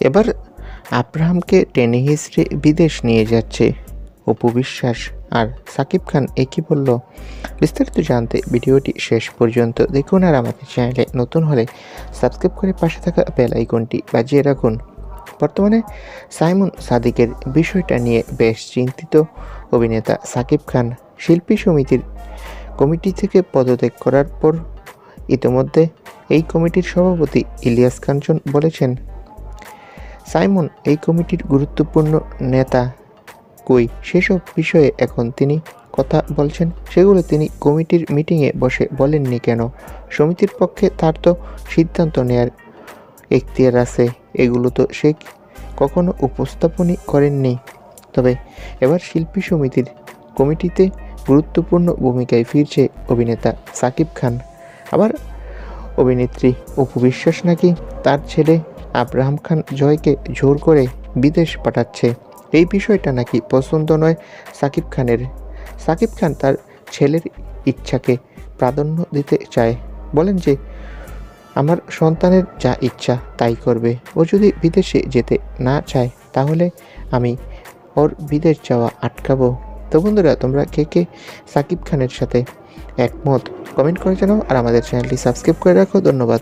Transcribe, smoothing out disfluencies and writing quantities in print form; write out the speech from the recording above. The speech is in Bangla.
এবার আব্রাহামকে টেনে হিচড়ে বিদেশ নিয়ে যাচ্ছে অপু বিশ্বাস আর সাকিব খান একই বলল। বিস্তারিত জানতে ভিডিওটি শেষ পর্যন্ত দেখুন, আর আমাদের চ্যানেলে নতুন হলে সাবস্ক্রাইব করে পাশে থাকা বেল আইকনটি বাজিয়ে রাখুন। বর্তমানে সাইমন সাদিকের বিষয়টা নিয়ে বেশ চিন্তিত অভিনেতা সাকিব খান। শিল্পী সমিতির কমিটি থেকে পদত্যাগ করার পর ইতিমধ্যে এই কমিটির সভাপতি ইলিয়াস কাঞ্চন বলেছেন, সাইমন এই কমিটির গুরুত্বপূর্ণ নেতা, কই সেসব বিষয়ে এখন তিনি কথা বলছেন, সেগুলো তিনি কমিটির মিটিংয়ে বসে বলেননি কেন? সমিতির পক্ষে তার তো সিদ্ধান্ত নেয়ার এখতিয়ার আছে, এগুলো তো সে কখনো উপস্থাপনই করেননি। তবে এবার শিল্পী সমিতির কমিটিতে গুরুত্বপূর্ণ ভূমিকায় ফিরছে অভিনেতা সাকিব খান। আবার অভিনেত্রী অপু বিশ্বাস নাকি তার ছেলে আব্রাহাম খান জয়কে জোর করে বিদেশ পাঠাচ্ছে। এই বিষয়টা নাকি পছন্দ নয় সাকিব খানের। সাকিব খান তার ছেলের ইচ্ছাকে প্রাধান্য দিতে চায়, বলেন যে আমার সন্তানের যা ইচ্ছা তাই করবে, ও যদি বিদেশে যেতে না চায় তাহলে আমি ওর বিদেশ যাওয়া আটকাবো। তো বন্ধুরা, তোমরা কে কে সাকিব খানের সাথে একমত কমেন্ট করে জানাও, আর আমাদের চ্যানেলটি সাবস্ক্রাইব করে রাখো। ধন্যবাদ।